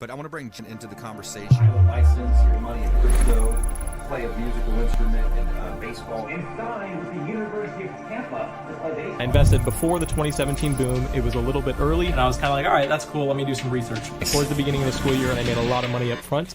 But I want to bring Jen into the conversation. I will license your money in crypto, play a musical instrument in baseball. And signed with the University of Tampa to play baseball. I invested before the 2017 boom. It was a little bit early, and I was kind of like, all right, that's cool. Let me do some research. Towards the beginning of the school year, and I made a lot of money up front.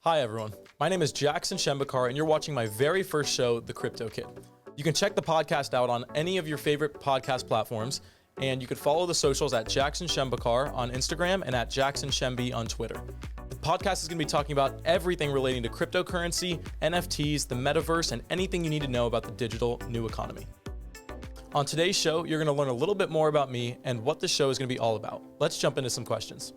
Hi everyone, my name is Jackson Shembekar and you're watching my very first show, The Crypto Kid. You can check the podcast out on any of your favorite podcast platforms, and you can follow the socials at Jackson Shembekar on Instagram and at Jackson Shemby on Twitter. The podcast is going to be talking about everything relating to cryptocurrency, NFTs, the metaverse, and anything you need to know about the digital new economy. On today's show, you're going to learn a little bit more about me and what the show is going to be all about. Let's jump into some questions.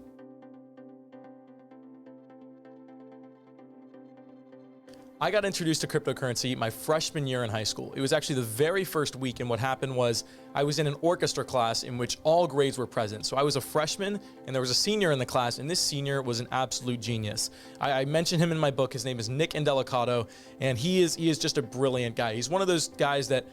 I got introduced to cryptocurrency my freshman year in high school. It was actually the very first week, and what happened was I was in an orchestra class in which all grades were present. So I was a freshman, and there was a senior in the class, and this senior was an absolute genius. I mentioned him in my book. His name is Nick Indelicato, and he is just a brilliant guy. He's one of those guys that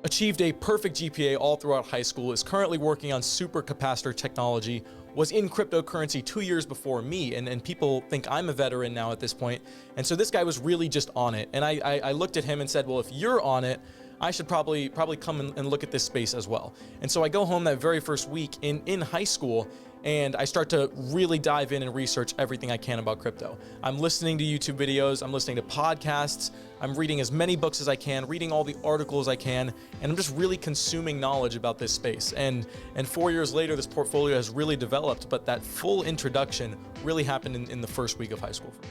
achieved a perfect GPA all throughout high school, is currently working on supercapacitor technology, was in cryptocurrency 2 years before me, and people think I'm a veteran now at this point. And so this guy was really just on it. And I looked at him and said, well, if you're on it, I should probably come and look at this space as well. And so I go home that very first week in high school, and I start to really dive in and research everything I can about crypto. I'm listening to YouTube videos, I'm listening to podcasts, I'm reading as many books as I can, reading all the articles I can, and I'm just really consuming knowledge about this space. And 4 years later, this portfolio has really developed, but that full introduction really happened in the first week of high school for me.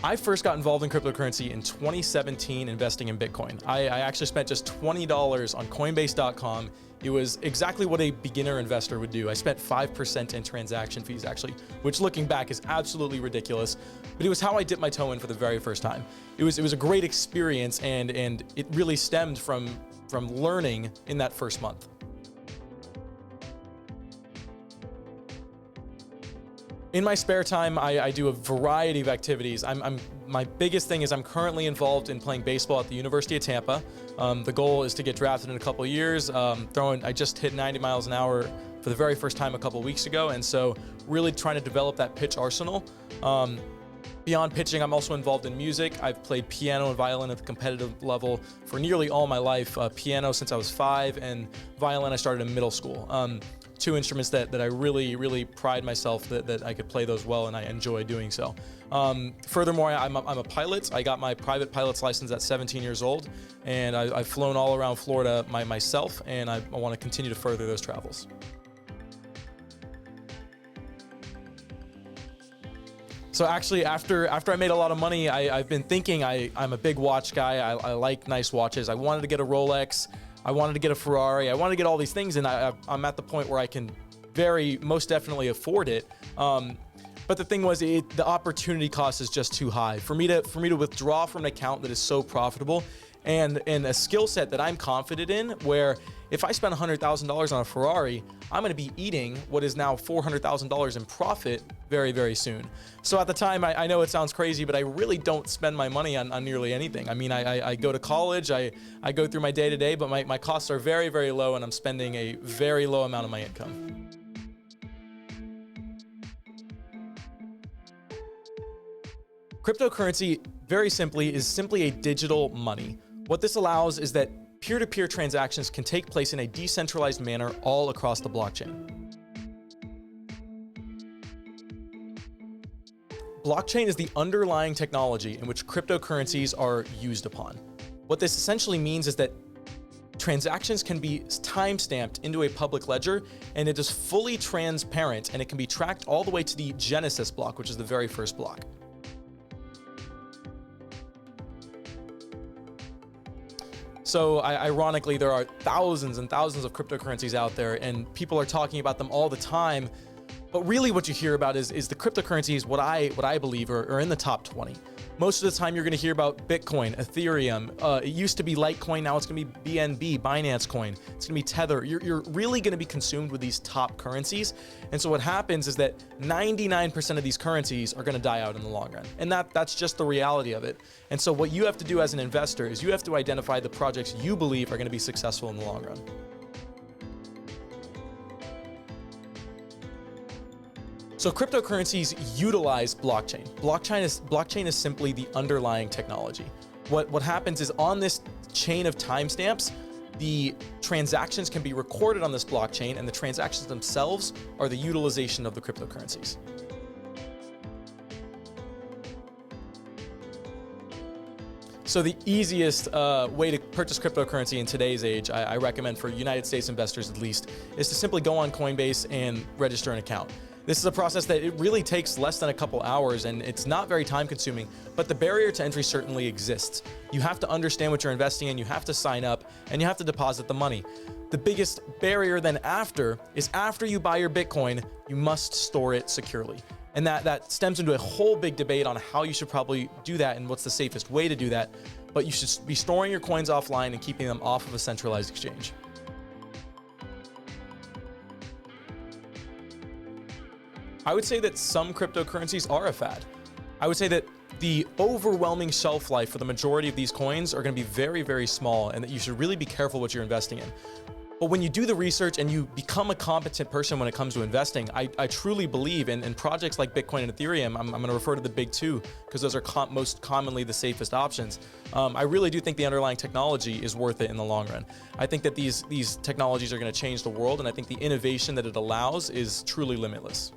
I first got involved in cryptocurrency in 2017 investing in Bitcoin. I actually spent just $20 on Coinbase.com. It was exactly what a beginner investor would do. I spent 5% in transaction fees actually, which looking back is absolutely ridiculous, but it was how I dipped my toe in for the very first time. It was a great experience, and it really stemmed from learning in that first month. In my spare time, I do a variety of activities. My biggest thing is I'm currently involved in playing baseball at the University of Tampa. The goal is to get drafted in a couple of years. I just hit 90 miles an hour for the very first time a couple of weeks ago, and so really trying to develop that pitch arsenal. Beyond pitching, I'm also involved in music. I've played piano and violin at the competitive level for nearly all my life. Piano since I was 5, and violin I started in middle school. Two instruments that I really pride myself that I could play those well, and I enjoy doing so. Furthermore, I'm a pilot. I got my private pilot's license at 17 years old, and I've flown all around Florida myself, and I want to continue to further those travels. So actually, after I made a lot of money, I've been thinking I'm a big watch guy. I like nice watches. I wanted to get a Rolex. I wanted to get a Ferrari. I wanted to get all these things, and I'm at the point where I can most definitely afford it. But the thing was, the opportunity cost is just too high for me to withdraw from an account that is so profitable, and a skill set that I'm confident in, where if I spend $100,000 on a Ferrari, I'm going to be eating what is now $400,000 in profit very, very soon. So at the time, I know it sounds crazy, but I really don't spend my money on nearly anything. I mean, I go to college, I go through my day-to-day, but my costs are very, very low, and I'm spending a very low amount of my income. Cryptocurrency, very simply, is simply a digital money. What this allows is that peer-to-peer transactions can take place in a decentralized manner all across the blockchain. Blockchain is the underlying technology in which cryptocurrencies are used upon. What this essentially means is that transactions can be time-stamped into a public ledger, and it is fully transparent, and it can be tracked all the way to the Genesis block, which is the very first block. So ironically, there are thousands and thousands of cryptocurrencies out there, and people are talking about them all the time. But really what you hear about is the cryptocurrencies, what I believe are in the top 20. Most of the time you're gonna hear about Bitcoin, Ethereum, it used to be Litecoin, now it's gonna be BNB, Binance Coin, it's gonna be Tether. You're really gonna be consumed with these top currencies. And so what happens is that 99% of these currencies are gonna die out in the long run. And that's just the reality of it. And so what you have to do as an investor is you have to identify the projects you believe are gonna be successful in the long run. So cryptocurrencies utilize blockchain. Blockchain is simply the underlying technology. What happens is on this chain of timestamps, the transactions can be recorded on this blockchain, and the transactions themselves are the utilization of the cryptocurrencies. So the easiest way to purchase cryptocurrency in today's age, I recommend for United States investors at least, is to simply go on Coinbase and register an account. This is a process that it really takes less than a couple hours, and it's not very time consuming, but the barrier to entry certainly exists. You have to understand what you're investing in, you have to sign up, and you have to deposit the money. The biggest barrier then after you buy your Bitcoin, you must store it securely. And that stems into a whole big debate on how you should probably do that and what's the safest way to do that. But you should be storing your coins offline and keeping them off of a centralized exchange. I would say that some cryptocurrencies are a fad. I would say that the overwhelming shelf life for the majority of these coins are going to be very, very small, and that you should really be careful what you're investing in. But when you do the research and you become a competent person when it comes to investing, I truly believe in projects like Bitcoin and Ethereum. I'm going to refer to the big two because those are most commonly the safest options. I really do think the underlying technology is worth it in the long run. I think that these technologies are going to change the world, and I think the innovation that it allows is truly limitless.